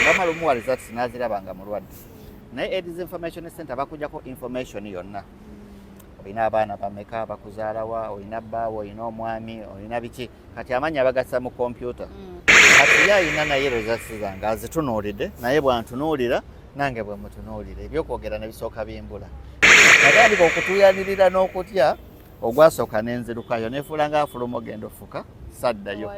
Ngamala omuwa results nazirabanga mulwadde naye AIDS Information Center bakujjako information yonna. Olina abaana bameka bakuzaalawa, olina bbaawe, olina omwami, olina biki, kati amannya bagassa mu kompyuta. Kati yalina naye results zange azitunuulidde naye bwantunuulira nange bwe mutunuulira ebyokwogera ne bisooka bimbula. Natandika okutuyanirira n'okutya ogwasooka n'enzirukayo nefuula ng'afuluma ogenda ofuka saddayo.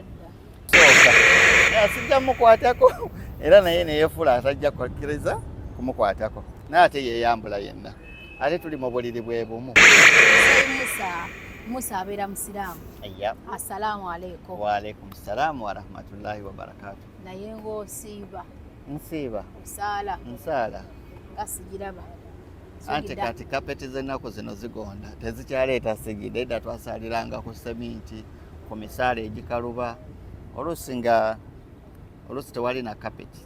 Sijja mukwatako era naye neyefuula atajja kukkiriza kumukwatako naye ate yeeyambula yenna ate tuli mu buliri bwe bumu. Musa abeera musiraamu. Assalaamu alaikum. Wa alaikum salaam wa rahmatullahi wa barakatuh. Naye ng'osiiba. Nsiiba. Nsaala. Nsaala. Nga sigiraba. Anti kati kapeti z'ennaku zino zigonda tezikyaleeta sigida edda twasaaliranga ku seminti ku misaala egikaluba oluusi tewali na kapeti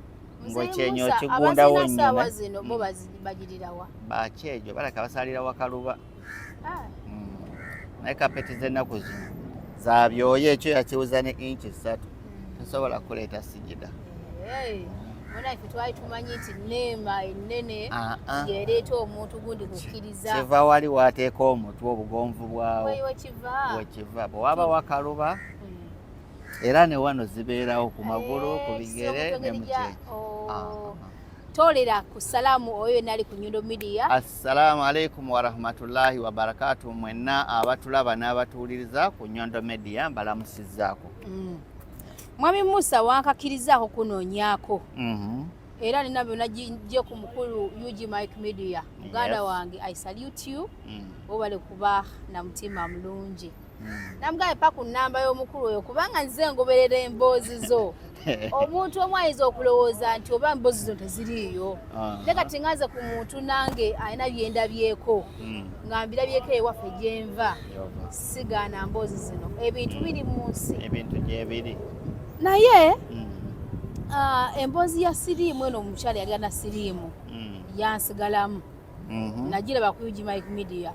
ng'ekyenyo kigundawo nnyo zino bo bagirirawa bakyejo balaka basaalira wakaluba. Naye kapeti z'ennaku zino zabyoyo ekyo yakiwuza ne inchi 3 tosobola kuleeta sigida. Ife twali tumanyi nti neema ennene yereeta omuntu gundi kukkiriza. Kiva wali wateeka omutwe obugonvu bwawo wekiva bwewaba wakaluba era ne wano zibeerawo ku magulu ku bigere ne mukyejo. Tolera ku salaamu oyo nali ku Nyundo Media. Assalaamu alaikum wa rahmatullahi wa barakatuh. Mwenna abatulaba n'abatuwuliriza ku Nyundo Media mbalamusizzaako. Mwami Musa wankakirizaako kunoonyaako. Era nina byonna gye ku mukulu UG Mike Media. Muganda wange I salute you. Obale kuba na mutima mulungi. Namugaye pa ku nnamba y'omukulu oyo kubanga nze ngoberera emboozi zo. Omuntu omu ayinza okulowooza nti oba emboozi zo teziriiyo. Leka tingaze ku muntu nange alina byendabyeko. Nga mbirabyeko ewaffe gye nva. Sigaana mboozi zino. Ebintu biri mu nsi. Ebintu gye biri. Naye emboozi ya siriimu eno omukyala yali na siriimu yansigalamu. Nagiraba ku UG Mike Media.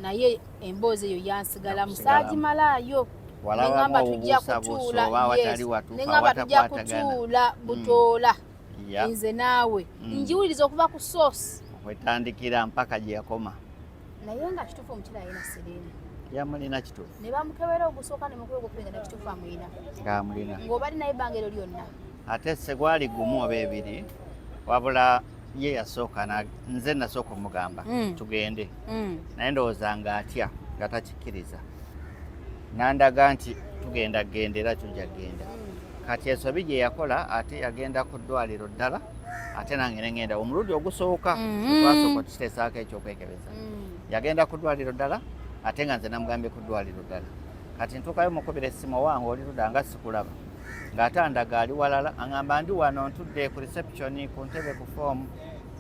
Naye emboozi eyo yansigalamu saagimalayo. Nengamba tujja kutuula nengamba tujja kutuula butoola nze naawe njiwuliriza okuva ku source wetandikira mpaka gye yakoma. Naye nga kituufu omukyala yalina siriimu. Yamulina kituufu. Ne bamukebera ogusooka ne mukulu ogwokubiri nga nekituufu amulina. Ng'amulina. Ng'obali naye ebbanga eryo lyonna. Ate segwali gumu oba ebiri wabula ye yasooka nze nasooka omugamba tugende. Naye ndowooza nga atya nga takikkiriza. Nandaga nti tugenda genda era tujja genda. Kati ensobi gye yakola ate yagenda ku ddwaliro ddala ate nange ne ngenda omulundi ogusooka twasooka tukiteesaako ekyokwekebeza. Yagenda ku ddwaliro ddala ate nga nze namugambye ku ddwaliro ddala. Kati ntuukayo mukubira essimu owange oli ludda nga sikulaba ng'ate andaga ali walala aŋŋamba ndi wano ntudde ku reception ku ntebe ku foomu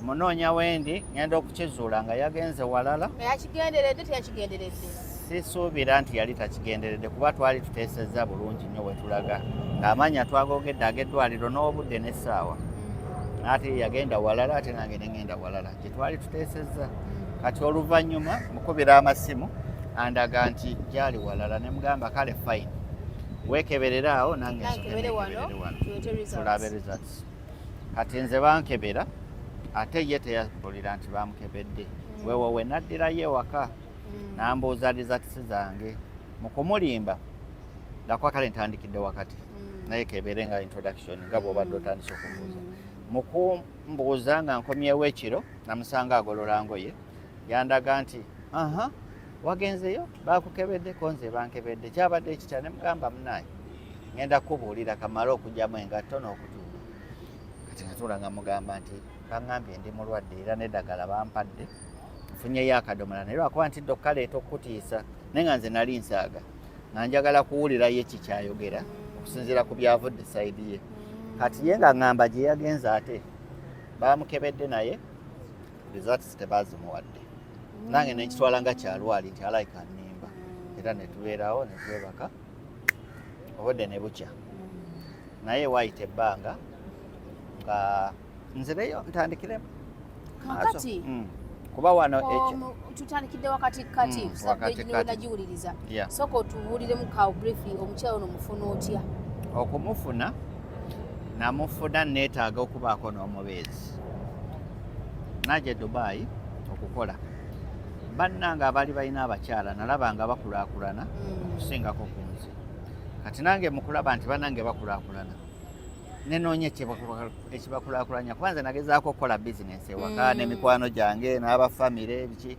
munoonya wendi ngenda okukizuula nga yagenze walala. Yakigenderedde teyakigenderedde? Sisuubira nti yali takigenderedde kuba twali tuteesezza bulungi nnyo we tulaga ng'amanya twagogedde ag'eddwaliro n'obudde n'essaawa. Ate yagenda walala ate nange ne ngenda walala gye twali tuteesezza. Kati oluvannyuma mukubira amasimu andaga nti gyali walala ne mugamba kale fine weekeberera awo nange nkebere wano tulabe results. Kati nze bankebera ate ye teyabulira nti bamukebedde. Weewowe naddirayo ewaka n'ambuuza results zange mu kumulimba ndakwa kale ntandikidde wakati naye kebere nga introduction nga bw'obadde otandise okumbuuza. Mu kumbuuza nga nkomyewo ekiro namusanga agolola ngoye yandaga nti wagenzeyo bakukebedde konze bankebedde kyabadde ekitya ne mugamba munaye ngenda kubuulira kamala okugyamu engatto n'okutuula. Kati natuula nga mugamba nti baŋŋambye ndi mulwadde era n'eddagala bampadde nfunyeyo akadomola naye lwakuba nti dokaleeta okutiisa naye nga nze nali nsaaga nga njagala kuwulirayo ekikyayogera okusinziira ku byavudde sayidi ye. Kati ye nga ŋŋamba gye yagenze ate bamukebedde naye results tebazimuwadde. Nange nekitwala nga kyalwali nti alayika nnimba era ne tubeerawo ne twebaka obudde ne bukya. Naye waayita ebbanga nga nzireyo ntandikiremu kakati kuba wano tutandikidde wakati kati nagiwuliriza sooka otubuuliremu kaw briefly omukyala ono mufuna otya? Okumufuna namufuna neetaaga okubaako n'omubeezi najja Dubai okukola bannange abali balina abakyala nalaba nga bakulaakulana okusingako ku nze kati nange mukulaba nti bannange bakulaakulana nenoonya ekibakulaakulanya kuba nze nagezaako okukola bizinesi ewaka n'emikwano gyange n'abafamire biki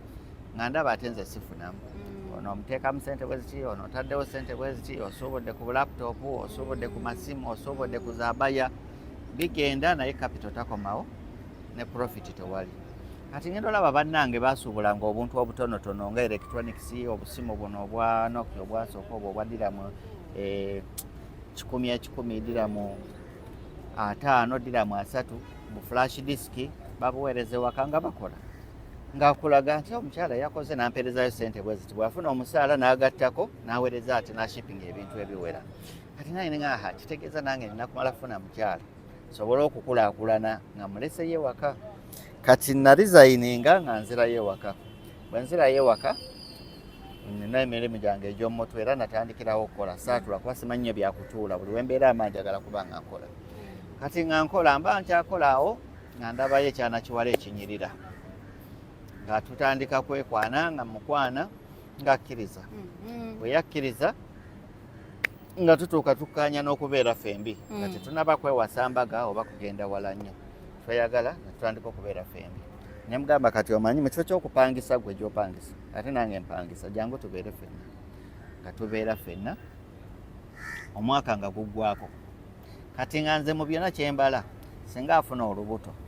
nga ndaba ate nze sifunamu ono omuteekamu ssente bwe ziti ono otaddewo ssente bwe ziti osuubudde ku laputopu osuubudde ku masimu osuubudde ku zaabaya bigenda naye kapito takomawo ne profiti tewali kati ngenda olaba bannange basuubulanga obuntu obutonotono nga electronics obusimu buno obwa Nokia obwasooka obwo obwadiramu 10 diramu 5 diramu 3 bu flash disk babuweereze waka nga bakola ng'akulaga nti omukyala yakoze n'ampeerezayo ssente bwe ziti bw'afuna omusaala n'agattako n'aweereza ate n'ashipping ebintu ebiwera kati naye nga kitegeeza nange nina kumala kufuna mukyala sobole okukulaakulana nga muleseyo ewaka kati narizayininga nga nzirayo ewaka bwe nzirayo ewaka nina emirimu gyange egy'omutwe era natandikirawo okukola saatula kuba simanyi nnyo byakutuula buli wembeera amangi agala kuba nga nkola kati nga nkola mba nkyakolaawo nga ndabayo ekyana kiwala ekinyirira nga tutandika kwekwana nga mukwana ng'akkiriza bwe yakkiriza nga tutuuka tukkaanya n'okubeera fembi nga tetunaba kwewasa mbaga oba kugenda wala nnyo tweyagala nga tutandika okubeera fembi ne mugamba kati omanyi mu kifo ky'okupangisa gwe gy'opangisa ate nange mpangisa jangu tubeere ffenna nga tubeera ffenna omwaka nga guggwako kati nga nze mu byonna kyembala singa afuna olubuto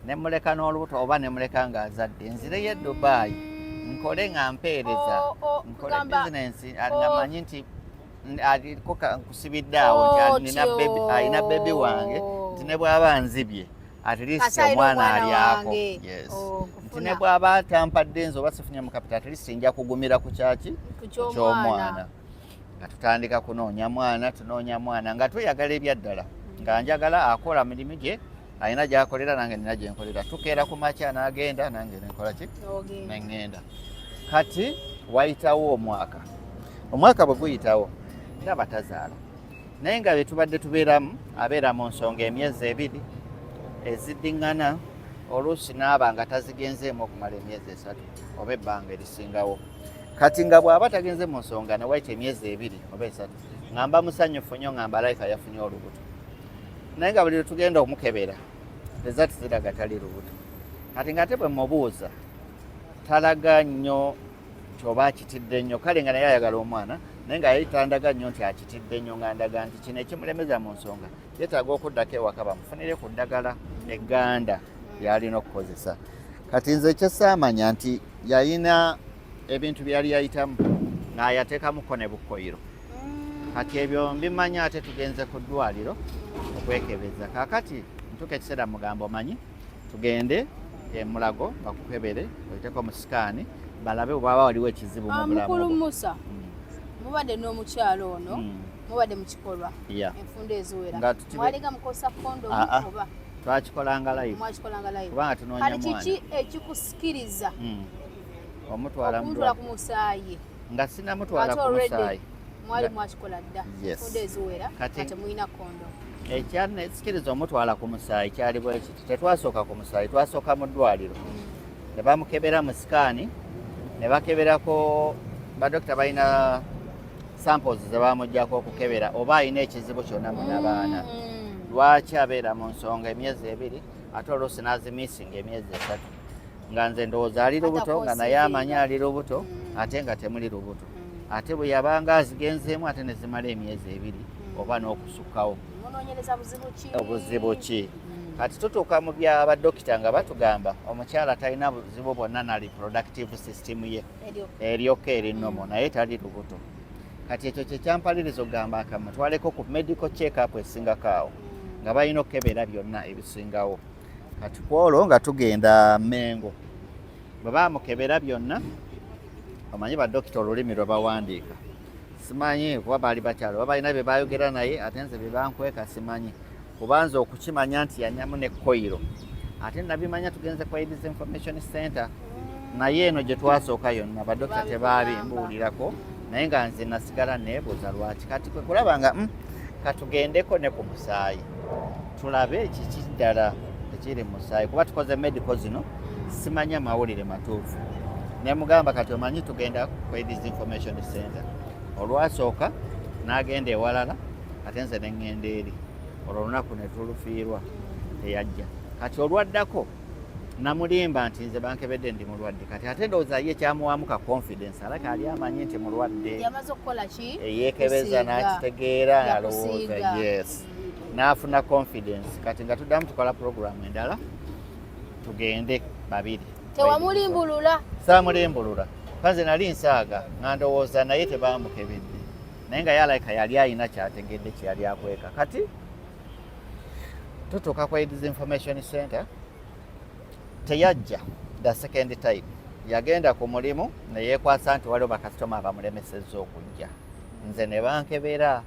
ne muleka n'olubuto oba ne muleka ng'azadde nzireyo e Dubai nkole nga mpeereza nkole bizinensi nga manyi nti aliko nkusibidde awo nti alina bebi wange nti ne bw'aba nzibye at least omwana alyako nti ne bw'aba atampadde nze oba sifunye mu kapita at least nja kugumira ku kyaki ky'omwana nga tutandika kunoonya mwana tunoonya mwana nga tweyagala ebyaddala nga njagala akola mirimu gye alina gy'akolera nange nina gye nkolera tukeera ku makya n'agenda nange nenkola ki neŋŋenda kati wayitawo omwaka bwe guyitawo ndaba tazaala naye nga bye tubadde tubeeramu abeera mu nsonga emyezi 2 eziddiŋŋana oluusi n'aba nga tazigenzeemu okumala emyezi 3 oba ebbanga erisingawo kati nga bw'aba tagenze mu nsonga ne wayita emyezi 2 oba 3 ngamba musanyufu nnyo ngamba alayika yafunye olubuto naye nga buli lwe tugenda omukebera rezati ziraga tali lubuto kati nga ate bwe mubuuza talaga nnyo kyoba akitidde nnyo kale nga naye ayagala omwana naye nga yetandaga nnyo nti akitidde nnyo nga ndaga nti kino ekimulemeza mu nsonga yeetaaga okuddako ewaka bamufunire ku ddagala egganda lyalina okukozesa kati nze kyesaamanya nti yalina ebintu byali yayitamu ng'ayateekamuko ne bukkoyiro kati ebyo mbimanya ate tugenze ku ddwaliro okwekebeza kakati ntuka ekiseera mugamba omanyi tugende emulago bakukebere oyiteko mu sikaani balabe obwaba waliwo ekizibu mu bulamu mukulu Musa mubadde n'omukyalo ono mubadde mu kikolwa enfunda eziwera mwalinga mukozesa kondomu oba twakikolanga live kubanga tunoonya mwana kiki ekikusikiriza omutwala ku musaayi nga sinamutwala ku musaayi mwali mwakikola dda enfunda eziwera kati mulina kondomu ekyansikiriza omutwala ku musaayi kyali bwe kiti tetwasooka ku musaayi twasooka mu ddwaliro ne bamukebera mu sikaani ne bakeberako badokita balina samples ze bamuggyako okukebera oba alina ekizibu kyonna mu n'abaana lwaki abeera mu nsonga emyezi 2 ate oluusi n'azimisinga emyezi 3 nga nze ndowooza ali lubuto nga naye amanyi ali lubuto ate nga temuli lubuto ate bwe yabanga azigenzeemu ate ne zimala emyezi 2 oba n'okusukkawo obuzibu ki kati tutuuka mu bya badokita nga batugamba omukyala talina buzibu bwonna na reproductive system ye eryoka erinnomo naye tali lubuto kati ekyo kyekyampaliriza okugamba akamutwaleko ku medical check-up esingakaawo nga balina okukebera byonna ebisingawo kati kwolwo nga tugenda Mengo bwe bamukebera byonna omanyi badokita olulimi lwe bawandiika simanyi kuba baali bakyalo oba balina bye bayogera naye ate nze bye bankweka simanyi kubanza okukimanya nti yanyamu ne koyiro ate nabimanya tugenze ku AIDS Information Center naye eno gye twasooka yonna badokita tebabimbuulirako naye nga nze nasigala neebuuza lwaki kati kwe kulaba nga katugendeko ne ku musaayi tulabe kiki ddala ekiri mu musaayi kuba tukoze medical zino simanya mawulire matuufu ne mugamba kati omanyi tugenda ku AIDS Information Center olwasooka n'agenda ewalala ate nze ne ŋŋenda eri olwo olunaku ne tulufiirwa teyajja kati olwaddako namulimba nti nze bankebedde ndi mulwadde kati ate ndowooza ye kyamuwaamu ka confidence alaka ali amanyi nti mulwadde yamaze okukola ki yeekebeza n'akitegeera alowooza yes n'afuna confidence kati nga tuddamu tukola programu endala tugende babiri tewamulimbulula saamulimbulula kanze nali nsaaga nga ndowooza naye tebamukebedde naye nga yalayika yali alina kyategedde kyeyali akweka kati tutuuka ku AIDS Information Center teyajja the second time yagenda ku mulimu neyeekwasa nti waliwo bakasitoma abamulemesezza okujja nze ne bankebera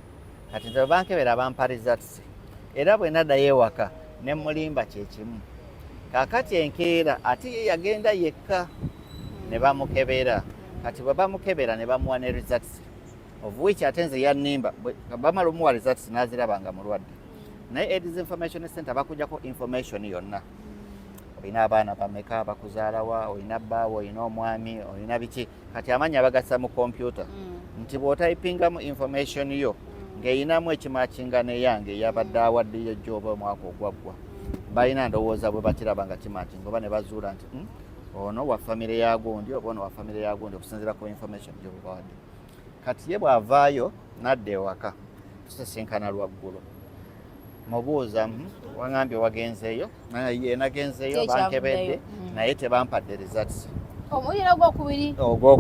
kati nze bankebera bampa results era bwe naddayo ewaka ne mulimba kyekimu kaakati enkeera ate ye yagenda yekka ne bamukebera kati bwe bamukebera ne bamuwa ne results of which ate nze yannimba bamala omuwa results n'aziraba nga mulwadde naye AIDS Information Center bakujjako information yonna olina abaana bameka bakuzaalawa olina bbaawe olina omwami olina biki kati amannya bagasa mu kompyuta nti bw'otayipingamu information yo ng'eyinamu ekimakinga neyange eyabadde awaddeyo jjo oba omwaka ogwaggwa balina ndowooza bwe bakiraba nga kimakinga oba ne bazuula nti ono wa famire ya gundi oba ono wa famire ya gundi okusinziira ku information gye bubawadde kati ye bw'avaayo nadda ewaka tusisinkana lwaggulo mubuuza wangambye wagenzeeyo ye nagenzeeyo bankebedde naye tebampadde results omuliro gwokubiri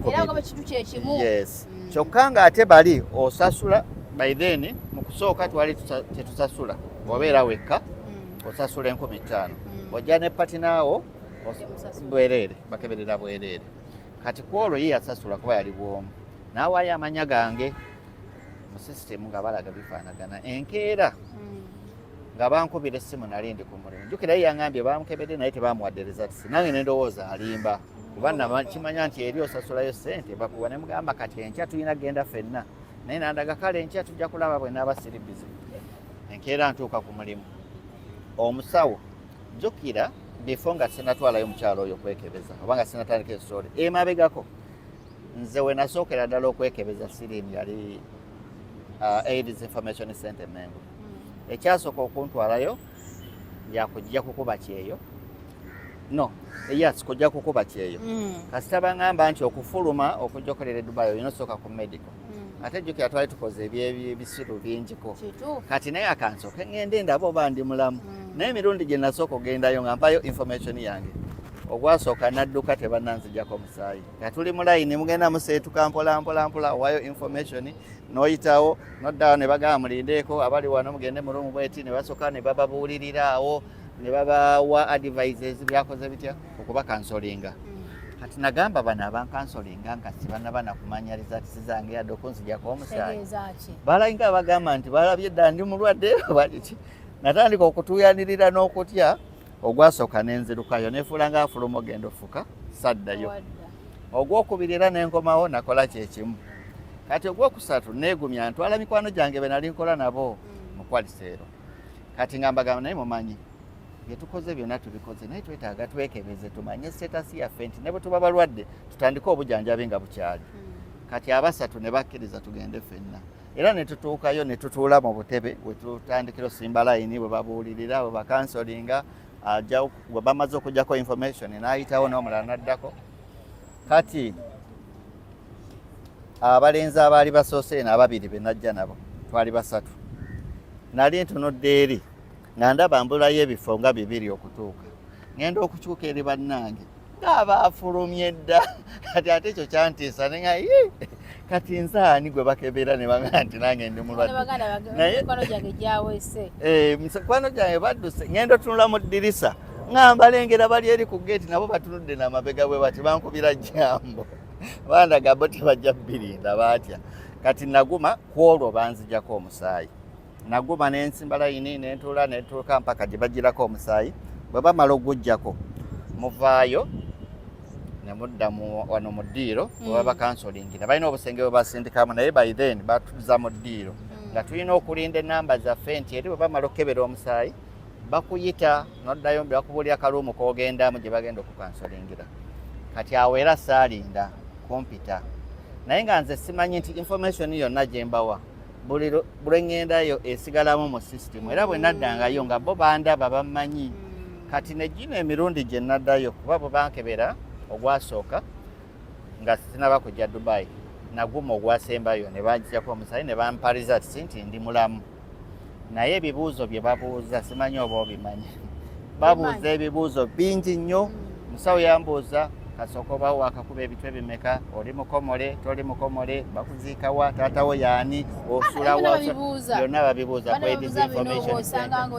era nga bekitu kyekimu yes kyokka nga ate bali osasula by then mu kusooka twali tetusasula obeera wekka osasula 15,000 ojja ne patinaawo bwereere bakeberera bwereere kati ku olwo ye yasasula kuba yali bwomu n'awaayo amanya gange mu sisitemu nga balaga bifaanagana enkeera nga bankubira essimu nali ndi ku mulimu jjukira ye yaŋŋambye bamukebedde naye tebamuwadde results nange ne ndowooza alimba kuba kimanya nti eri osasulayo ssente bakuwa ne mugamba kati enkya tulina genda ffenna naye nandaga kale enkya tujja kulaba bwe naaba siri bizi enkeera ntuuka ku mulimu omusawo jjukira before nga sinatwalayo mukyalo oyo okwekebeza oba nga sinatandika esitole emabegako nze we nasookera ddala okwekebeza sirimu yali AIDS Information Center Mengo ekyasooka okuntwalayo yakujja kukuba kyeyo no yes kujja kukuba kyeyo kasita baŋŋamba nti okufuluma okujja okolera edubayi olina osooka ku medical ate jjukira twali tukoze ebisiru bingiko kati naye akansooka ŋŋende ndaba oba ndi mulamu naye emirundi gye nasooka ogendayo nga mpayo information yange ogwasooka nadduka tebannanzijjako musaayi nga tuli mu layini mugenda museetuka mpola owayo information n'oyitawo noddawo ne bagamba mulindeeko abali wano mugende mu lumu bweti ne basooka ne bababuulirira awo ne babawa advices byakoze bitya okuba kansolinga kati nagamba bano abankansolinga nga sibannaba nakumanya results zange yadde okunzijjako omusaayi balayinga bagamba nti balabye dda ndi mulwadde baliki natandika okutuuyanirira n'okutya ogwasooka n'enzirukayo nefuula nga afuluma ogenda ofuka saddayo ogwokubiri era n'enkomawo nakola kyekimu kati ogwokusatu neegumya ntwala mikwano gyange be nali nkola nabo mu kwaliseero kati nga mbagamba naye mumanyi bye tukoze byonna tubikoze naye twetaaga twekebeze tumanye status yaffe nti ne bwe tuba balwadde tutandike obujjanjabi nga bukyali kati abasatu ne bakkiriza tugende ffenna era ne tutuukayo ne tutuula mu butebe we tutandikira osimba layini bwe babuulirira bwe bakansolinga bwe bamaze okujjako information n'ayitawo n'omulala n'addako kati abalenzi abaali basoose eno ababiri be najja nabo twali basatu nali ntunudde eri nga ndaba mbulayo ebifo nga 2 okutuuka ngenda okukyuka eri bannange ng'abaafulumye dda kati ate ekyo kyantiisa nenga kati nsaani gwe bakebera ne bagaa nti nange ndi mulwadde mikwano gyange badduse ngenda otunula mu ddirisa nga mbalengera bali eri ku geeti nabo batunudde n'amabega bwe bati bankubira jambo bandaga bo tebajja birinda baatya kati naguma ku olwo banzijjako omusaayi naguma n'ensimba layini nentuuka mpaka gye bagirako omusaayi bwe bamala ogujjako muvaayo ne mudda wano mu ddiiro bwe baba kansolingira balina obusenge bwe basindikamu naye by then batuza mu ddiiro nga tulina okulinda enamba zaffe nti eri bwe bamala okukebera omusaayi bakuyita noddayo bakubuulira kaluumu k'ogendamu gye bagenda okukansolingira. Kati awo era saalinda kompita naye nga nze simanyi nti information yonna gye mbawa buli ng'endayo esigalamu mu system era bwe naddangayo nga bo bandaba bammanyi. Kati ne gino emirundi gye naddayo kuba bwe bankebera ogwasooka nga sinaba kujja Dubai naguma ogwasembayo ne banjjako omusaayi ne bampaliza nti ndi mulamu. Naye ebibuuzo bye babuuza simanyi oba obimanyi. Babuuza ebibuuzo bingi nnyo. Musawo yambuuza kasooka oba wakakuba ebitwe bimeka, oli mukomole, toli mukomole, bakuziika wa, taata wo yaani, osula wa, byonna babibuuza ku AIDS information center.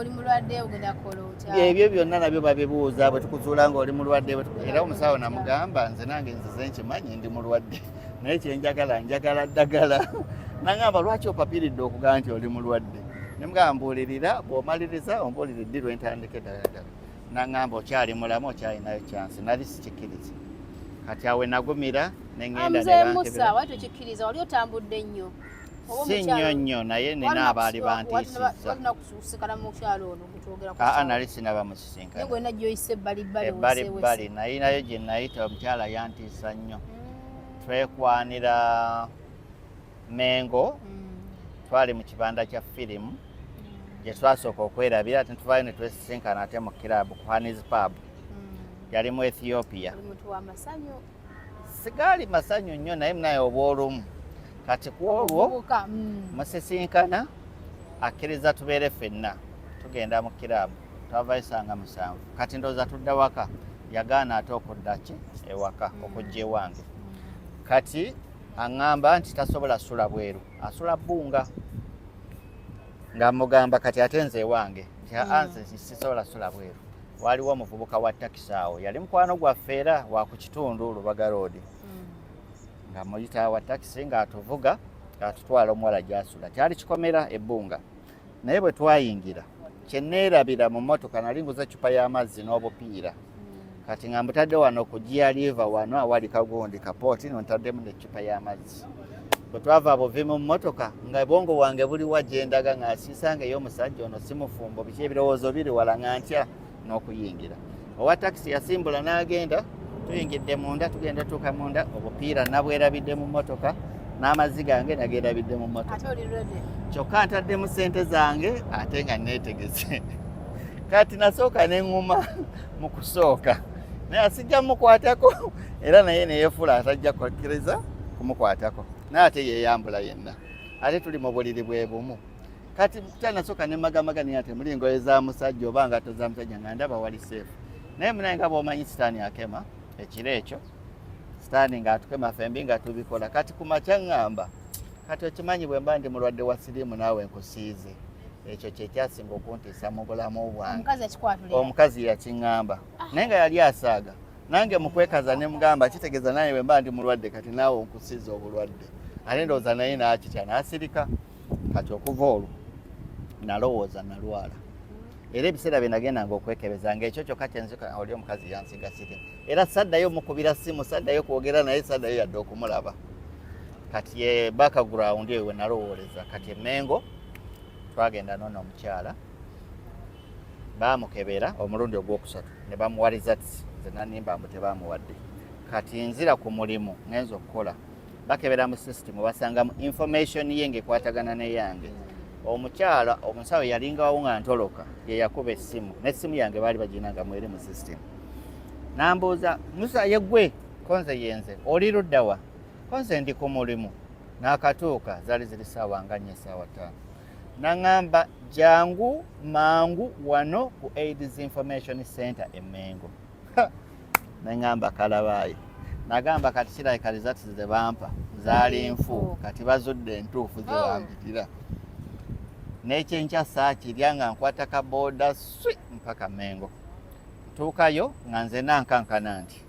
Ebyo byonna nabyo babibuuza bwe tukuzuula ng'oli mulwadde. Era omusawo namugamba nze nange nzize nkimanyi ndi mulwadde naye kyenjagala njagala ddagala. Nagamba lwaki opapiridde okugamba nti oli mulwadde? Nemugamba mbuulirira bw'omaliriza ombuulire ddi lwentandike ddala. Nagamba okyali mulamu okyalinayo chance. Nali sikikkiriza. Kati awe nagumira nengenda ne bankebera. Musa wali tokikkiriza wali otambudde nnyo. Si nnyo naye nina abaali bantiisizza. Walina kusikala mu kyalo ono kutwogera ku kyalo. Nali sinaba mu kisinkana. Naye gwena gy'oyise ebbalibbali ebbalibbali nayo gye nayita omukyala yantiisa nnyo. Twekwanira Mengo. Twali mu kibanda kya firimu gye twasooka okwerabira ate tuvaayo ne twesisinkana ate mu kiraabu ku Hanis Pub. Yali mu Ethiopia. Sigaali masanyu nnyo naye munaye obw'olumu. Kati ku olwo musisinkana akkiriza tubeere ffenna tugenda mu kiraabu twavaayo sanga 7. Kati ndowooza tudda waka yagaana ate okudda ki ewaka okujja ewange. Kati aŋŋamba nti tasobola sula bweru asula bbunga nga mugamba kati ate nze ewange nti nze sisobola sula bweru. Waliwo omuvubuka wa takisi awo yali mukwano gwaffe era wa ku kitundu Lubaga Road nga muyita wa takisi ng'atuvuga ng'atutwala omuwala gy'asula. Kyali kikomera ebbunga naye bwe twayingira kye neerabira mu mmotoka nali nguza cupa y'amazzi n'obupiira. Kati nga mbutadde wano okujja liva wano awali kagundi kapooti nontaddemu n'eccupa y'amazzi. Bwe twava buvi mu mmotoka nga bwongo wange buli wa gye ndaga ng'asiisangeyo omusajja ono si mufumbo biki ebirowoozo biri wala nga ntya n'okuyingira. Owa takisi yasimbula n'agenda tuyingidde munda tugenda tuuka munda obupiira nabwerabidde mu mmotoka n'amazzi gange nageerabidde mu mmotoka. Kyokka ntaddemu ssente zange ate nga neetegese. Kati nasooka neŋŋuma mu kusooka naye asijja mukwatako era naye neyeefula atajja kukkiriza kumukwatako naye ate yeeyambula yenna ate tuli mu buliri bwe bumu. Kati kyanasooka ne magamaga naye ate muli ngoye za musajja oba ngatto za musajja nga ndaba wali seefu. Naye munaye nga bw'omanyi sitaani akema ekiro ekyo sitaani ng'atukema fembi nga tubikola. Kati ku makya ŋŋamba kati okimanyi bwe mba ndi mulwadde wa siriimu naawe nkusiize. Ekyo kye kyasinga okuntiisa mu bulamu bwange. Omukazi yakiŋŋamba naye nga yali asaaga. Nange mu kwekaza ne mugamba kitegeeza naye bwe mba ndi mulwadde kati naawe onkusiiza obulwadde. Ate ndowooza naye n'akitya n'asirika. Kati okuva olwo nalowooza nalwala. Era ebiseera bye nagendanga okwekebeza ng'ekyo kyokka kyenzika oli omukazi yansiga siriimu. Era saddayo mukubira ssimu saddayo kwogera naye saddayo yadde okumulaba. Kati ye background eyo we nalowooleza. Kati emengo twagenda nono omukyala baamukebera omulundi ogwokusatu ne bamuwaliza nze nanimba mbu tebaamuwadde. Kati nzira ku mulimu ngenza okukola bakebera mu system basangamu information ye ng'ekwatagana n'eyange. Omukyala omusawo yalingawo nga ntoloka ye yakuba essimu n'essimu yange baali baginanga mweri mu system. Nambuuza Musa yeggwe konze yenze oli ludda wa? Konze ndi ku mulimu. N'akatuuka zaali ziri ssaawa nga 4 ssaawa 5. Naŋŋamba jangu mangu wano ku AIDS Information Center e Mengo. Naŋŋamba kalabaayi. Nagamba kati kirabika results ze bampa zaali nfu kati bazudde entuufu ze bampitira. N'ekyenkya saakirya nga nkwata ka booda swi mpaka Mengo. Tuukayo nga nze nankankana nti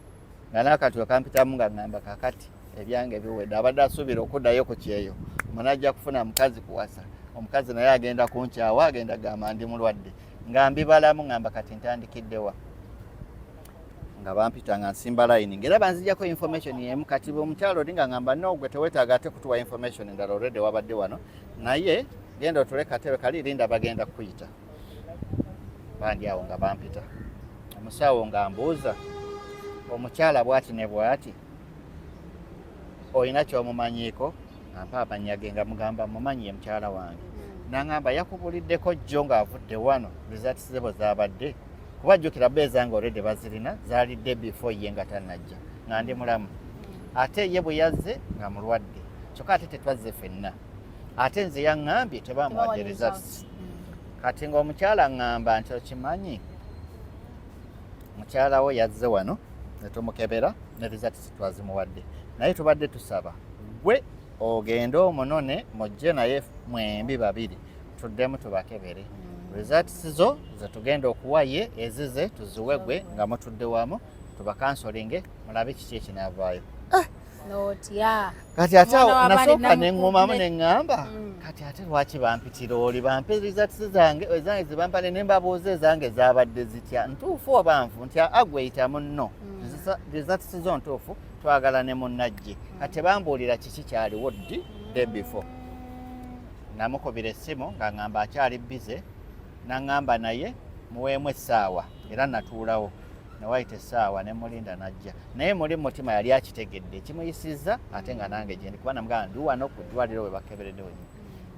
nga n'akatuuka kampitamu nga ŋŋamba kakati ebyange biwedde abadde asuubira okuddayo ku kyeyo munajja kufuna mukazi kuwasa. Omukazi naye agenda kunkyawa agenda gamba ndi mulwadde nga mbibalamu ŋŋamba kati ntandikiddewa nga bampita nga nsimba layini ngera banzijjako information y'emu. Kati bwe omukyalo oli nga ŋŋamba no gwe teweetaaga ate kutuwa information endala already wabadde wano naye genda otule katebe kali linda bagenda kuyita bandi awo nga bampita omusawo nga mbuuza omukyala bwati ne bwati olina kyomumanyiiko ampa amanyage nga mugamba mumanyi mukyala wange nangamba yakubuliddeko jjo ng'avudde wano results ze bwe zaabadde kuba jjukira beezanga already bazirina zaalidde before ye nga tannajja nga ndi mulamu ate ye bwe yazze nga mulwadde kyokka ate tetwazze ffenna ate nze yaŋŋambye tebamuwadde results kati ng'omukyala ŋŋamba nti okimanyi mukyala wo yazze wano ne tumukebera ne results twazimuwadde naye tubadde tusaba gwe ogende omunone mujje naye mwembi babiri tuddemu tubakebere results zo ze tugenda okuwaye ezize tuziwe gwe nga mutudde wamu tubakansolinge mulabe kiki ekinaavaayo kati ate nasooka neŋŋumamu neŋŋamba kati ate lwaki bampitira oli bampe results zange ezange zebampale ne mbabuuza ezange zaabadde zitya ntuufu oba nfu nti agweyita munno results zo ntuufu twagala ne munnajje kati bambuulira kiki kyaliwo ddi day before namukubira essimu nga ŋŋamba akyali bize naŋŋamba naye muweemu essaawa era natuulawo newayita essaawa ne mulinda najja naye muli mutima yali akitegedde ekimuyisizza ate nga nange gyendi kuba namugamba ndi wano ku ddwaliro we bakeberedde wennyini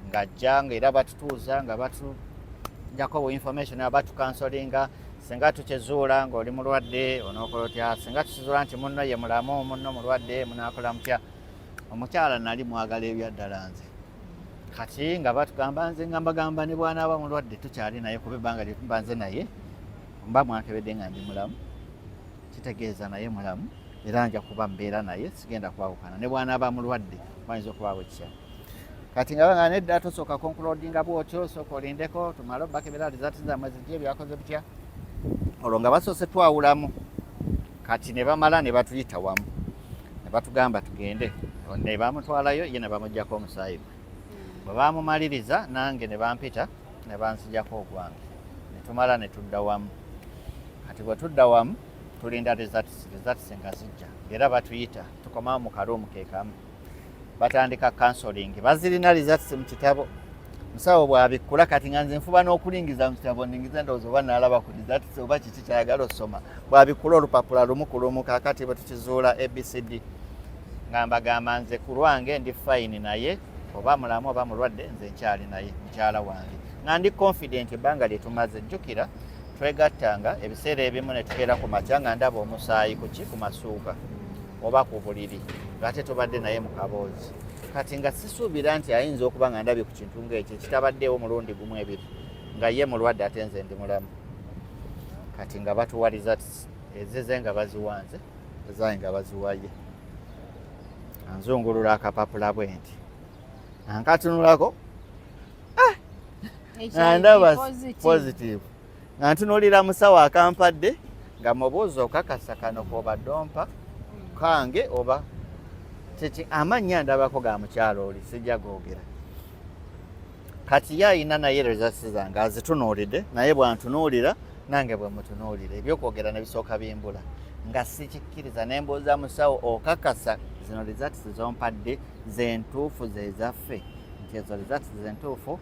ng'ajja ngaera batutuuza nga batujjako bu information abatukansolinga singa tukizuula ng'oli mulwadde onookola otya singa tukizuula nti munno ye mulamu munno mulwadde munaakola mutya omukyala nali mwagala ebyaddala nze kati nga batugamba nze nga mbagamba ne bw'anaaba mulwadde tukyali naye kuba ebbanga lyetumba nze naye mba mwakebedde nga ndi mulamu kitegeeza naye mulamu era nja kuba mbeera naye sigenda kwawukana ne bw'anaaba mulwadde bayinza okubaawo ekya kati nga banga nedda tosooka konkulodinga bwotyo sooka olindeko tumale obakebera results zammwe zijje byakoze bitya olwo nga basoose twawulamu kati ne bamala ne batuyita wamu ne batugamba tugende ne bamutwalayo ye ne bamuggyako omusaayi gwe bwe bamumaliriza nange ne bampita ne bansijjako ogwange ne tumala ne tudda wamu kati bwe tudda wamu tulinda results nga zijja era batuyita tukomawo mu kaluumu keekamu batandika counseling bazirina results mu kitabo musawo bw'abikkula kati nga nze nfuba n'okulingiza mu kitabo ndingiza ndowooza oba naalaba ku results oba kiki kyayagala osoma bw'abikkula olupapula lumu ku lumu kaakati bwe tukizuula abcd nga mbagamba nze ku lwange ndi fine naye oba mulamu oba mulwadde nze nkyali naye mukyala wange nga ndi confident ebbanga lye tumaze jjukira twegattanga ebiseera ebimu ne tukeera ku makya nga ndaba omusaayi ku masuuka oba ku buliri ng'ate tubadde naye mu kaboozi kati nga sisuubira nti ayinza okuba nga ndabye ku kintu ng'ekyo kitabaddeewo mulundi gumu ebiri nga ye mulwadde ate nze ndi mulamu kati nga batuwa results ezize nga baziwanze ezange nga baziwaye anzungulula akapapula bwe nti ankatunulako nga ndaba positive nga ntunuulira musawo akampadde nga mubuuza okakasa kano koobadde ompa kange oba kiki amannya ndabako ga mukyalo oli sijja googera kati ye ayina naye results zange azitunuulidde naye bwantunuulira nange bwe mutunuulira ebyokwogera ne bisooka bimbula nga sikikkiriza ne mbuuza musawo okakasa zino results zompadde zentuufu zezaffe nti ezo results zentuufu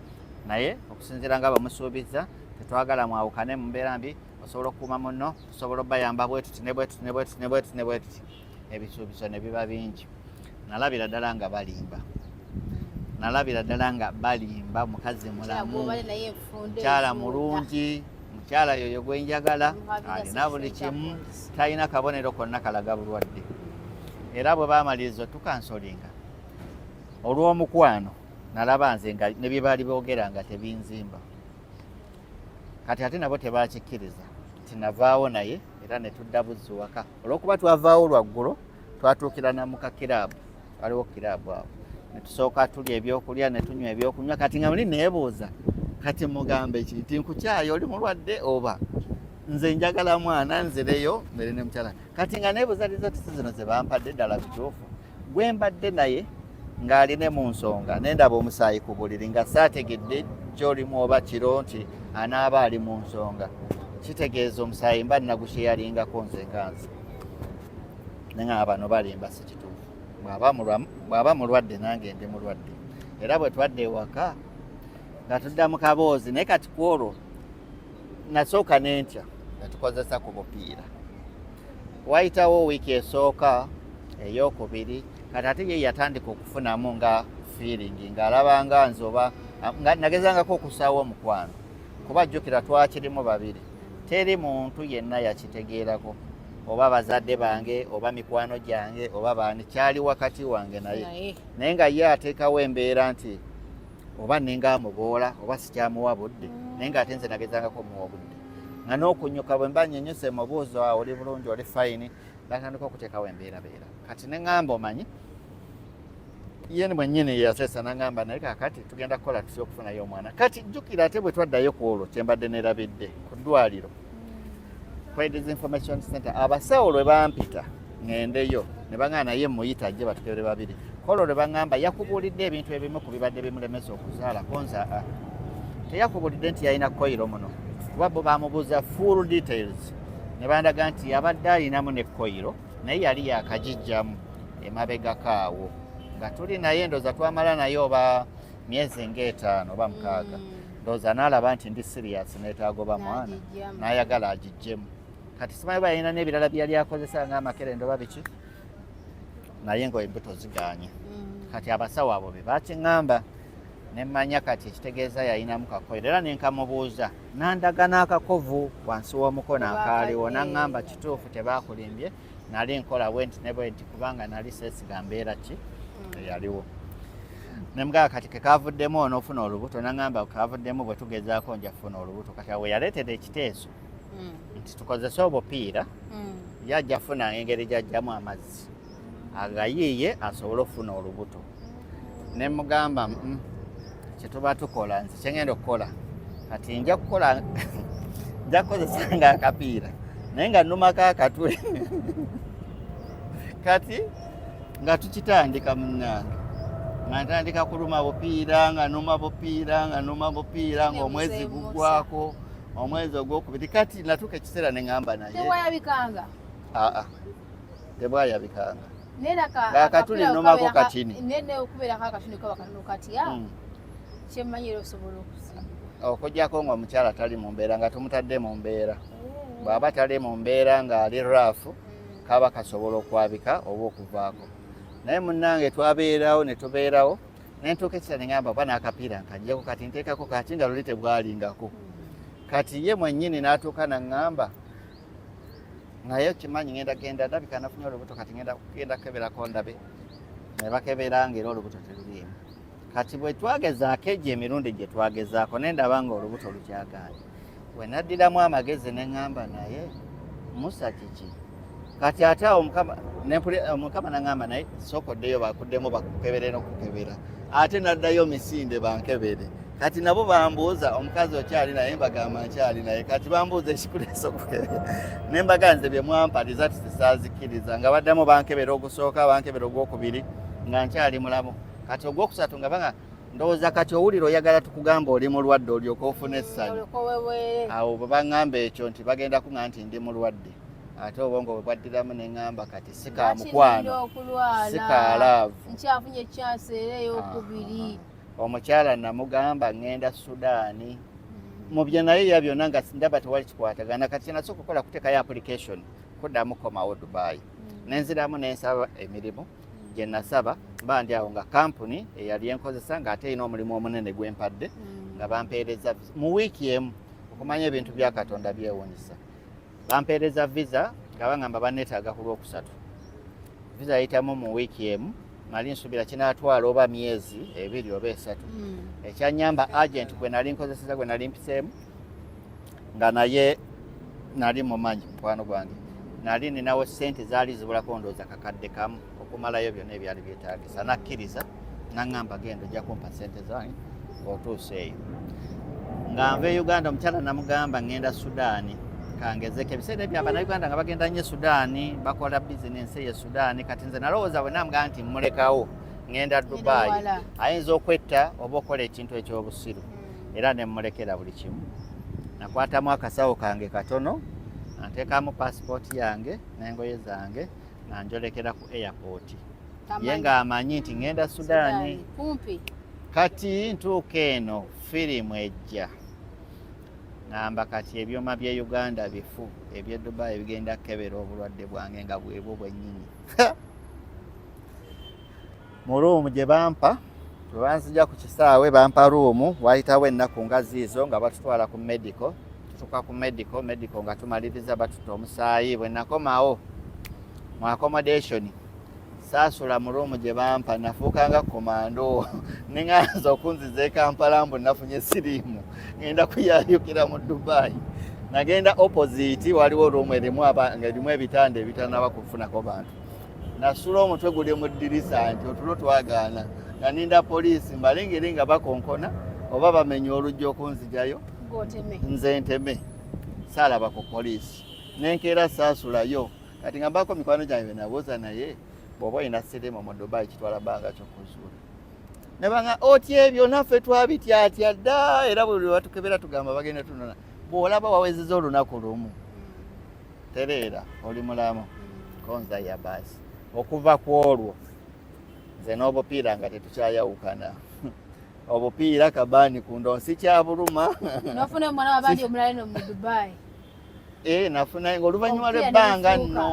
naye okusinziira nga bamusuubiza tetwagala mwawukane mu mbeera mbi osobola okukuuma munno tusobola obbayamba bwetuti ne bwetuti ne bwetuti ne bwetuti ne bwetuti ebisuubizo ne biba bingi nalabira ddala nga balimba nalabira ddala nga balimba mukazi mulamu mukyala mulungi mukyala yoyo gwenjagala alina buli kimu talina kabonero konna kalaga bulwadde era bwe bamaliriza tukansolinga olw'omukwano nalaba nze nga ne bye baali boogera nga tebinzimba kati ate nabo tebakikkiriza tinavaawo naye era ne tudda buzzi waka olw'okuba twavaawo lwaggulo twatuukira namuka kiraabu waliwo kiraabu awo ne tusooka tulya ebyokulya ne tunywa ebyokunywa kati nga muli neebuuza kati mugambe ki nti nkukyayo oli mulwadde oba nze njagala mwana nzireyo mbere ne mukyala kati nga neebuuza results zino ze bampadde ddala bituufu gwe mbadde naye ng'aline mu nsonga nendaba omusaayi ku buliri nga saategedde gy'olimu oba kiro nti anaaba ali mu nsonga kitegeeza omusaayi mba nagushyeyalingako nze nganze neŋŋamba bano balimba si kituufu bw'aba mulwadde nange ndi mulwadde era bwe twadde ewaka nga tudda mu kaboozi naye kati kwolwo nasooka n'entya ne tukozesa ku bupiira. Wayitawo wiiki esooka ey'okubiri kati ate ye yatandika okufunamu nga feeling ng'alaba nga nze oba nagezangako okusaawo omukwano kuba jjukira twakirimu babiri. Teri muntu yenna yakitegeerako oba bazadde bange oba mikwano gyange oba baani, kyali wakati wange naye nga ye ateekawo embeera nti oba nenga amuboola oba sikyamuwa budde naye ng'ate nze nagezangako muwa budde nga n'okunyuka bwe mba nyenyuse mubuuzo oli bulungi oli fayini batandika okuteekawo embeerabeera. Kati ne ŋŋamba omanyi ye mwennyini yaseesa n'aŋŋamba naye kaakati tugenda kukola tutya okufunayo omwana. Kati jjukira ate bwe twaddayo ku olwo kyembadde nerabidde ku ddwaliro Credit Information Center abasawo lwe bampita ŋŋendeyo ne baŋŋamba naye muyita ajje batukebere babiri. Kolwo lwe baŋŋamba yakubuulidde ebintu ebimu ku bibadde bimulemesa okuzaala konza teyakubuulidde nti yalina koyiro muno kuba bo bamubuuza full details ne bandaga nti yabadde alinamu ne koyiro naye yali yakagijjamu emabegako awo nga tuli naye ndooza twamala naye oba myezi ng'etaano oba mukaaga ndooza n'alaba nti ndi serious neetaagoba mwana n'ayagala agijjemu. Kati simanyi ba yalina n'ebirala byali akozesa ng'amakerendo oba biki naye ng'embuto zigaanye. Kati abasawo abo be bakiŋŋamba ne mmanya kati ekitegeeza yalinamu kakoyiro era ne nkamubuuza n'andaga n'akakovu wansi w'omukono akaaliwo n'aŋŋamba kituufu tebaakulimbye nali nkola bwenti ne bwenti kubanga nali seesiga mbeera ki eyaliwo. Ne mugamba kati kekavuddemu onoofuna olubuto n'aŋŋamba kavuddemu bwe tugezaako nja kufuna olubuto. Kati awe yaleetera ekiteeso nti tukozese obupiira yajja funa engeri gyajjamu amazzi agayiiye asobole okufuna olubuto. Ne mugamba kyetuba tukola nze kyengenda okukola kati nja kukola nja kukozesa nga akapiira naye nga nnumako akatwe kati nga tukitandika munnange nga ntandika kuluma bupiira nga numa bupiira nga numa bupiira ng'omwezi gugwako omwezi ogwokubiri. Kati natuuka ekiseera ne ŋŋamba naye tewayabikanga tebwayabikanga akatuli nnumako katini nene okubeerako akatuni kaba katono katya kyemmanyira osobola okusiba okuggyako ng'omukyala tali mu mbeera nga tumutadde mu mbeera. Bw'aba tali mu mbeera ng'ali raafu kaba kasobola okwabika oba okuvaako. Naye munnange twabeerawo ne tubeerawo ne ntuuka ekiseera ne ŋŋamba oba n'akapiira nkaggyeko kati nteekako kati nga luli tebwalingako. Kati ye mwennyini n'atuuka n'aŋŋamba naye kimanyi ngenda genda ndabika nafunye olubuto kati ngenda kukeberako ndabe ne bakebera ng'era olubuto teruliimu. Kati bwe twagezaako egyo emirundi gye twagezaako ne ndaba ng'olubuto lukyagaanye bwe naddiramu amagezi ne ŋŋamba naye Musa kiki kati ate awo Mukama n'aŋŋamba naye sookoddeyo bakuddemu bakukebere n'okukebera ate n'addayo misinde bankebere. Kati nabo bambuuza omukazi okyali naye mbagamba nkyali naye kati bambuuza ekikuleesa okukebera ne mbaga nze bye mwampaliza tisaazikkiriza nga baddamu bankebera ogusooka bankebera ogwokubiri nga nkyali mulamu. Kati ogwokusatu nga banga ndowooza kati owulira oyagala tukugamba oli mulwadde olyoka ofuna essanyu. Awo bwe baŋŋamba ekyo nti bagenda kuŋŋamba nti ndi mulwadde ate obwongo bwe bwaddiramu ne ŋŋamba kati si ka mukwano si ka laavu nkyafunye ekyansi era ey'okubiri. Omukyala namugamba ŋŋenda Sudaani mu bye naye ya byonna nga ndaba tewali kikwatagana. Kati kyenasooka okukola kuteekayo application kuddamu komawo Dubai nenziramu nensaba emirimu gye nasaba mba ndi awo nga kampuni eyali enkozesa ng'ate erina omulimu omunene gwempadde nga bampeereza mu wiiki emu okumanya ebintu bya Katonda byewuunyisa. Bampeereza visa nga baŋŋamba banneetaaga ku Lwokusatu. Visa yayitamu mu wiiki emu nali nsuubira kinaatwala oba myezi 2 oba 3. Ekyannyamba agent gwe nali nkozeseza gwe nali mpiseemu nga naye nali mumanyi mukwano gwange nali ninawo ssente zaali zibulako ndowooza kakadde kamu okumalayo byonna ebyali byetaagisa. Nakkiriza n'aŋŋamba genda ojja kumpa ssente zange ng'otuuse eyo. Nga nva e Uganda omukyala namugamba ŋŋenda Sudaani kangezeko ebiseera ebyo Abannayuganda nga bagenda nnyo Sudaani bakola bizinensi eyo Sudaani. Kati nze nalowooza bwe namugamba nti mmulekawo ŋŋenda Dubai ayinza okwetta oba okola ekintu ekyobusiru era ne mmulekera buli kimu. Nakwatamu akasawo kange katono nteekamu paasipooti yange n'engoye zange nga njolekera ku airport ye ng'amanyi nti ŋŋenda Sudaani kati ntuuka eno firimu ejja ngamba kati ebyuma bya Uganda bifu ebye Dubai bigenda kebera obulwadde bwange nga bwebwo bwennyini mu ruumu gye bampa lwanzija ku kisaawe bampa ruumu wayitawo ennaku nga ziizo nga batutwala ku medical tutuuka ku medical nga tumaliriza batutta omusaayi bwe nakomawo mu accommodation saasula mu ruumu gye bampa nafuukanga komando neŋŋanza okunziza e Kampala mbu nafunye siriimu ngenda kuyayukira mu Dubai nagenda opposite waliwo ruumu erimu ebitanda ebitanaba kufunako bantu nasula omutwe guli mu ddirisa nti otulo twagaana nga ninda poliisi mbalengeri nga bakonkona oba bamenye olujja okunzijayo nze nteme saalaba ku poliisi nenkeera saasulayo kati nga mbako mikwano gyange nabuuza naye bw'oba olina siriimu mu Dubai kitwala bbanga ky'okuzuula ne banga oti ebyo naffe twabityatya dda era buli batukebera tugamba bagenda tunona bw'olaba wawezeza olunaku lumu tereera oli mulamu konza ya baasi okuva ku olwo nze n'obupiira nga tetukyayawukana obupiira kabaani ku ndonsi kyabuluma nafuna omwana wabandi omulala eno mu Dubai nafuna oluvannyuma lw'ebbanga nno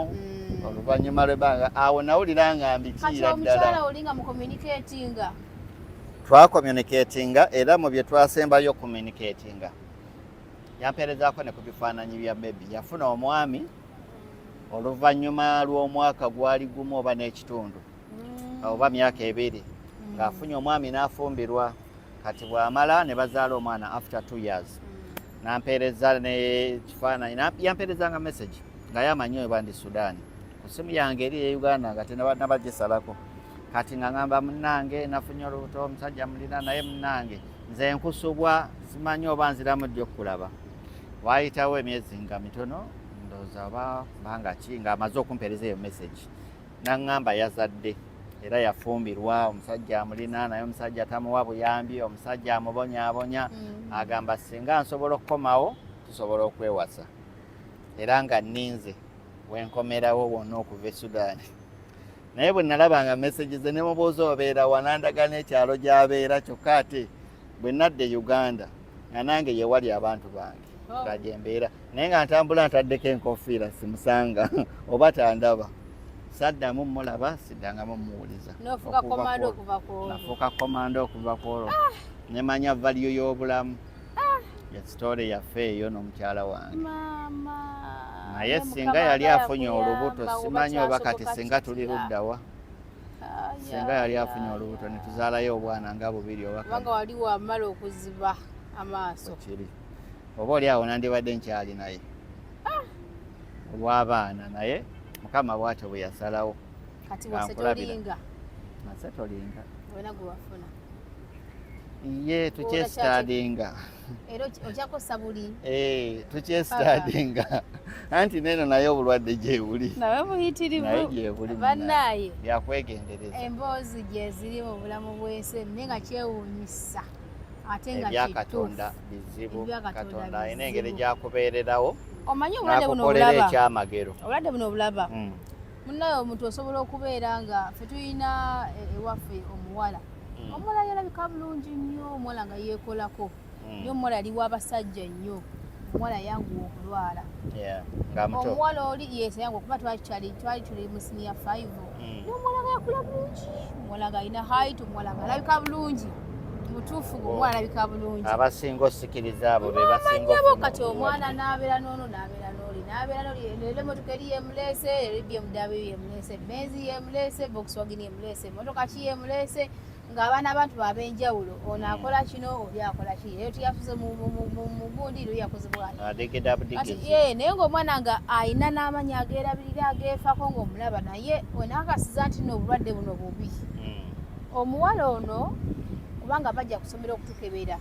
oluvannyuma lw'ebbanga awo nawulira nga mbitiira ddala olinga mu communicatinga twakommunicatinga era mu bye twasembayo communicatinga yampeerezaako ne ku bifaananyi bya bebi yafuna omwami oluvannyuma lw'omwaka gwali gumu oba n'ekitundu oba myaka ebiri ng'afunye omwami n'afumbirwa kati bw'amala ne bazaala omwana after 2 years nampeereza n'ekifaananyi yampeerezanga message nga yamanyi oyo bandi Sudan ku simu yange eri e Uganda nga tenabagisalako kati nga ngamba munnange nafunye olubuto omusajja mulina naye munnange nze nkusubwa simanyi oba nziramu ddyo okulaba waayitawo emyezi nga mitono ndowooza oba banga ki ng'amaze okumpeereza eyo message naŋŋamba yazadde era yafumbirwa omusajja amulina naye omusajja tamuwa buyambi omusajja amubonyaabonya agamba singa nsobola okukomawo tusobola okwewasa era nga nninze wenkomerawo wonna okuva e Sudaani naye bwe nalabanga message ze ne mubuuza obeera wanandagana ekyalo gy'abeera kyokka ate bwe nadde Uganda nga nange ye wali abantu bange nga gye mbeera naye nga ntambula ntaddeko enkofiira simusanga oba tandaba saddamu mulaba siddangamu muwuliza nafuuka komando okuva ku olwo nemanya value y'obulamu esitore yaffe eyo n'omukyala wange naye singa yali afunye olubuto simanyi oba kati singa tuli luddawa singa yali afunye olubuto ne tuzaalayo obwana nga bubiri obanga wali wamala okuziba amaaso kiri oba oli awo nandibadde nkyali naye olw'abaana naye Mukama bw'atyo bwe yasalawo kati wasetolinga nasetolinga wena gwe wafuna ye tukyesitadinga era okyakosa buli tukyesitadinga anti neno naye obulwadde gyebuli nawe buyitirivu naye gyebuli bannaye byakwegendereza emboozi gye ziri mu bulamu bw'ensi naye nga kyewuunyisa ate nga ebyakatonda bizibu katonda alina engeri gyakubeererawo omanyi obulwadde buno obulaba ekyamagero obulwadde buno obulaba munnaye omuntu osobola okubeera nga ffe tulina ewaffe omuwala omuwala yalabika bulungi nnyo omuwala nga yeekolako naye omuwala yaliwo abasajja nnyo omuwala yanguwa okulwala omuwala oli yeesayangu okuba twali tuli mu siniya 5 naye omuwala nga yakula bulungi omuwala nga alina height omuwala nga alabika bulungi mutuufu omwana alabika bulungi abasinga osikiriza abo be basinga abo kati omwana n'abeera n'ono n'abeera n'oli leero emmotoka eri yemuleese leero BMW yemuleese Benz yemuleese Volkswagen yemuleese emmotoka ki yemuleese ng'abaana abantu ab'enjawulo ono akola kino oli akola ki leero tuyafuze mu gundi leero yakoze bwani naye ng'omwana nga alina n'amanyi ageerabirira ageefako ng'omulaba naye wenaakasiza nti n'obulwadde buno bubi omuwala ono kubanga bajja kusomera okutukebera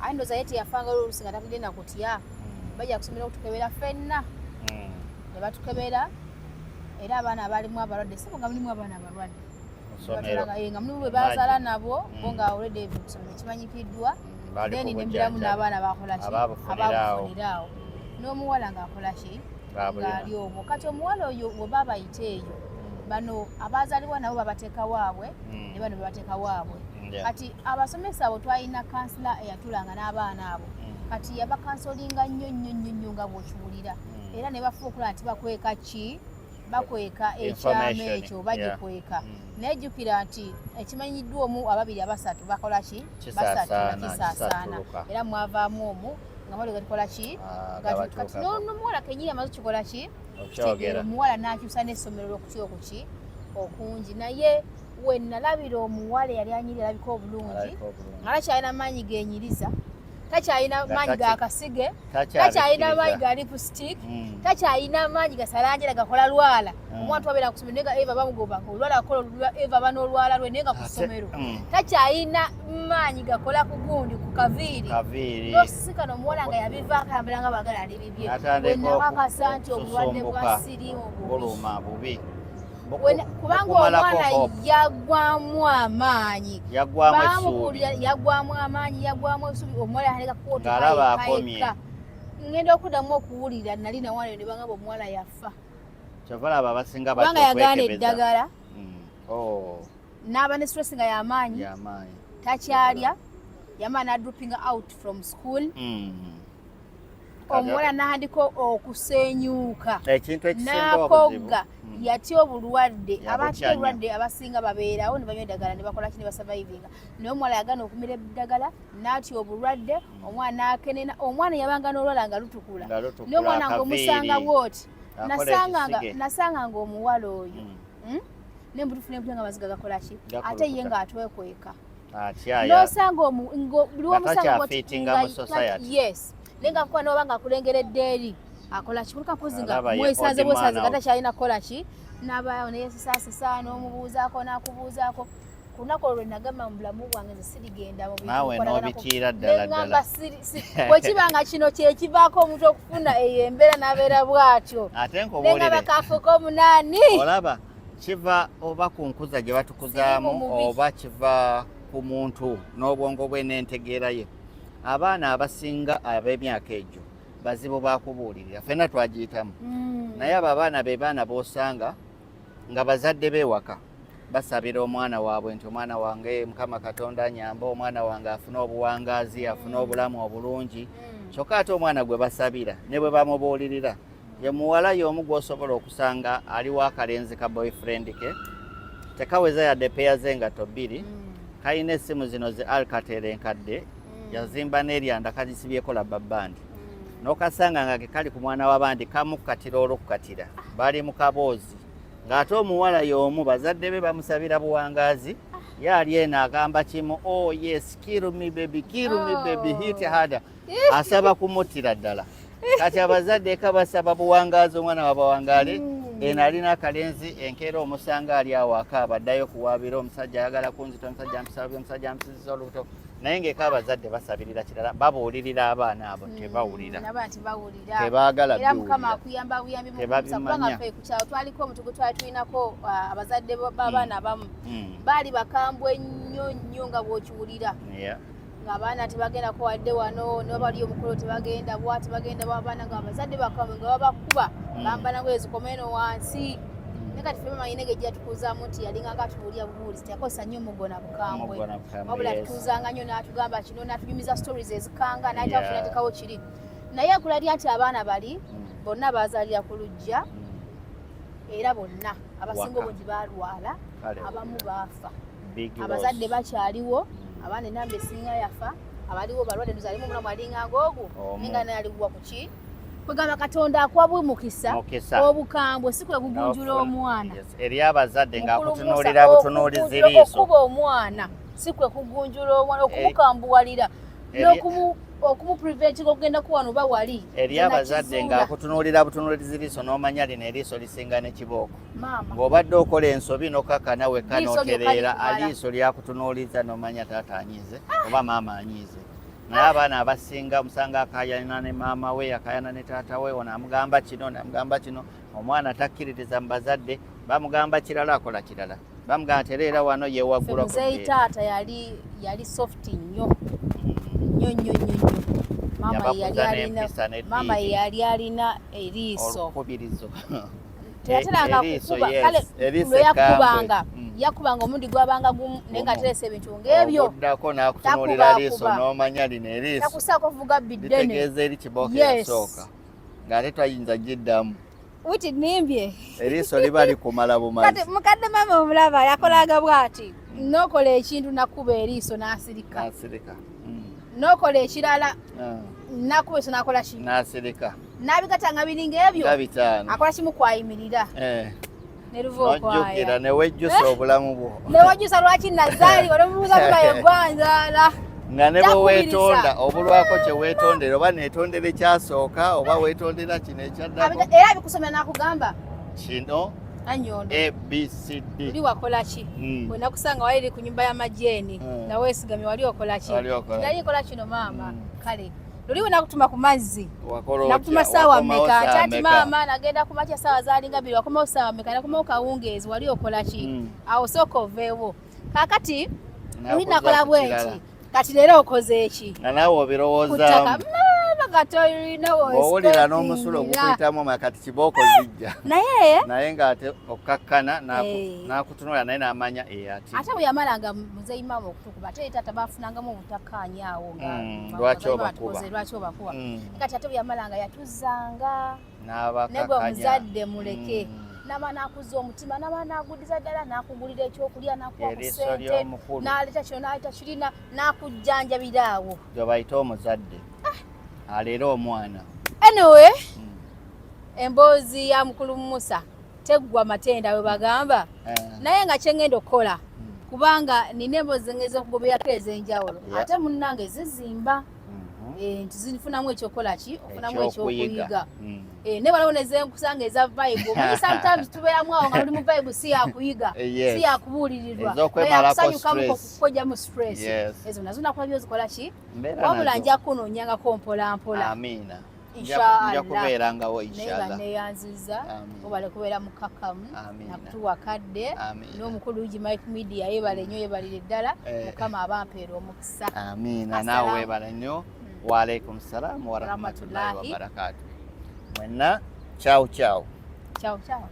aye ndooza ye teyafanga oluusi nga tatudde nakutya bajja kusomera okutukebera ffenna ne batukebera era abaana abalimu abalwadde sebo nga mulimu abaana abalwadde nga mulimu bwe bazaala nabo bo nga olwedde kusomera kimanyikiddwa then nemiramu n'abaana bakolaki ababufuniraawo n'omuwala ng'akolaki ng'ali omwo kati omuwala oyo bweba abayite eyo bano abazaalibwa nabo babateeka waabwe ne bano babateeka waabwe kati abasomesa abo twalina kansula eyatulanga n'abaana abo kati yabakansolinga nnyo nga bw'okiwulira era ne bafuba okulaba nti bakweka ekyama ekyo bagikweka nejjukira nti ekimanyiddwa omu ababiri abasatu bakola ki basaasaana era mwavaamu omu nga bali gatikola ki kati n'omuwala kenyini amaze kikola ki kitegeera omuwala n'akyusa n'essomero lw'okutya okuki okungi naye we nalabira omuwala yali anyirira alabika obulungi nga takyalina maanyi genyiriza takyalina maanyi ga kasige takyalina maanyi ga lipstick takyalina maanyi gasalanjera gakola lwala omwana wabeera ku ssomero nenga eva bamugoba olwala akola eva ban'olwala lwe nenga ku ssomero takyalina maanyi gakola ku gundi ku kaviiri nosisikana omuwala nga yabivaako ayambala nga bagala ali bibye wenakakasa nti obulwadde bwa siriimu bubi kubanga omwana yagwamu amaanyi yagwamu esubi omuwala yaleka kuwotekaeka ngenda okuddamu okuwulira nali nawana ne bangamba omuwala yafa kubanga yagaana eddagala n'aba ne stress nga y'amaanyi takyalya yamala n'adropping out from school omuwala n'andika okusenyuuka n'akogga yatya obulwadde abantu obulwadde abasinga babeerawo ne banywa eddagala ne bakola ki ne basurvivinga naye omuwala yagaana okumira eddagala n'atya obulwadde omwana n'akenena omwana yabanga n'olwala nga lutukula naye omwana ng'omusanga bw'oti nasanganga omuwala oyo nembutufu n'empya nga amaziga gakola ki ate ye ng'atwekweka n'osanga buli wamusanga yes lenga kuba noba nga akulengeredde eri akola kikuluka mpozi nga mwesaze nga takyalina kukola ki n'abaawo neyesisasisa n'omubuuzaako n'akubuuzaako ku lunaku olwo nagamba mu bulamu bwange nze sirigenda bwekiba nga kino kyekivaako omuntu okufuna eyo embeera n'abeera bw'atyo nenga bakaafuuka omunaani olaba kiva oba ku nkuza gye batukuzaamu oba kiva ku muntu n'obwongo bwe n'entegeera ye abaana abasinga ab'emyaka egyo bazibu bakubuulirira ffenna twagiyitamu naye abo abaana be baana b'osanga nga bazadde beewaka basabira omwana waabwe nti omwana wange Mukama Katonda anyambe omwana wange afune obuwangaazi afune obulamu obulungi kyokka ate omwana gwe basabira ne bwe bamubuulirira ye muwala y'omu gw'osobola okusanga aliwo akalenzi ka boyfriend ke tekaweza yadde peya z'engato bbiri kalina essimu zino zi Alcatel enkadde yazimba n'eryanda kalisibyeko labbabandi n'okasanga nga ke kali ku mwana w'abandi kamukatira olwokukatira bali mu kaboozi ng'ate omuwala y'omu bazadde be bamusabira buwangaazi ye ali eno agamba kimu oh yes kill me baby hit harder asaba kumuttira ddala kati abazadde eka basaba buwangaazi omwana wabawangaale eno alina akalenzi enkeera omusanga ali awo akaaba addayo kuwaabira omusajja ayagala kunzita omusajja amusabye omusajja amusizisa olubuto naye ng'eka abazadde basabirira kirala babuulirira abaana abo tebawulira tebaagala era Mukama akuyamba buyambi kubanga ffe ku kyalo twaliko omutugu twali tulinako abazadde b'abaana abamu baali bakambwe nnyo nga bw'okiwulira ng'abaana tebagendako wadde wano ne bali omukolo tebagenda bwati bagenda b'abaana nga abazadde bakambwe nga babakuba bambala ngoye zikomeno wansi nekati ffe bamanyi negejja tukuzaamu nti yalinga nga tubuulya bubuulizi teyakozesa nnyo mugona bukambwe wabula tutuuzanga nnyo n'atugamba kino n'atunyumiza stories ezikanga n'ayitafuna tekawo kiri naye akulalya nti abaana bali bonna bazaalira ku lujja era bonna abasinga obungi balwala abamu baafa abazadde bakyaliwo abaana enamba esinga yafa abaliwo balwadde nozalimu omulamu alinga ng'ogwo nenga naye aliwa ku ki kwegamba Katonda akuwa mukisa obukambwe si kwe kugunjula omwana eri abazadde ng'akutunuulira butunuulizi liiso okuba omwana si kwe kugunjula omwana okumukambuwalira okumupreventinga okugenda kuwano oba wali eri abazadde ng'akutunuulira butunuulizi liiso n'omanya lino eriiso lisinga ne kibooko ng'obadde okola ensobi n'okkakana wekka n'otereera aliiso lyakutunuuliza n'omanya taata anyiize oba maama anyiize naye abaana abasinga omusanga akayana ne maama we akayana ne taata we ono amugamba kino namugamba kino omwana takkiririza mu bazadde bamugamba kirala akola kirala bamugamba tereera wano yeewaggula muzeeyi taata yali soft nnyo maama yali alina eriiso olukubirizo teyateranga kukuba kale lwe yakubanga yakubanga omundi gwabanga gumu nenga terese ebintu ng'ebyo oddako n'akutunuulira liiso n'omanya lino eriiso takusaako kuvuga biddene litegeeza eri kibooko yasooka ng'ate twayinza giddamu witi nimbye eriiso liba likumala bumazi kati mukadde maama omulaba yakolaga bw'ati n'okola ekintu nakuba eriiso n'asirika n'okola ekirala nakuba eso n'akola ki n'asirika n'abigatanga biringa ebyo akola kimu kwayimirira nojjukira newejjusa obulamu bwo newejjusa lwaki nazaali olamubuuza bugaye gwanzaala nga ne bwe weetonda obulwako kye weetondera oba neetondera ekyasooka oba weetondera kino ekyaddako era bikusomera n'akugamba kino anyondo abcd oli wakola ki bwe nakusanga wali ku nyumba y'amajeeni nga weesigamye wali okola ki yali kola kino maama kale luli we nakutuma ku mazzi nakutuma saawa mmeka ati maama nagenda ku makya saawa zaalinga bbiri wakomawo saawa mmeka nakomawo kawungeezi wali okola ki awo sooka oveewo kaakati oli nakola bwenti kati leero okoze eki nga naawe obirowoozaamu gatolina owulira n'omusulo ogukuyitamu kati kibooko zijja naye ng'ate okkakkana n'akutunula naye n'amanya ati ate bwe yamalanga muzeeyi maama okutukuba ate taata baafunangamu obutakkaanya awo lwaki obakuba kati ate bwe yamalanga yatuzzanga n'abakakkanya ne gwe omuzadde muleke nama nakuza omutima nama nagudiza ddala nakugulira ekyokulya nakuwa ku ssente n'aleeta kino n'aleeta kirina nakujjanjabira awo gwe bayita omuzadde alera omwana anyway emboozi ya mukulu Musa teggwa matenda we bagamba naye nga kyengenda okukola kubanga nina emboozi ngeza okugoberako ez'enjawulo ate munnange zizimba nti zinfunamu ekyokola ki ofunamu ekyokuyiga ne waliwo nezenkusanga eza Bible muli sometimes tubeeramu awo nga muli mu Bible si yakuyiga si yakubuulirirwa yakusanyukamu okukoja mu stress ezo nazo nakola byozikola ki wabula nja kunoonyangako mpolampola amiina nja kubeerangawo inshallah naye neyanziza obale kubeera mukakamu nakutuwa kadde n'omukulu Uji Mike Media yebale nnyo yebalire ddala mukama abampeera omukisa amiina naawe weebale nnyo waalaikum salaam warahmatullahi wabarakatuh mwenna ciao ciao ciao ciao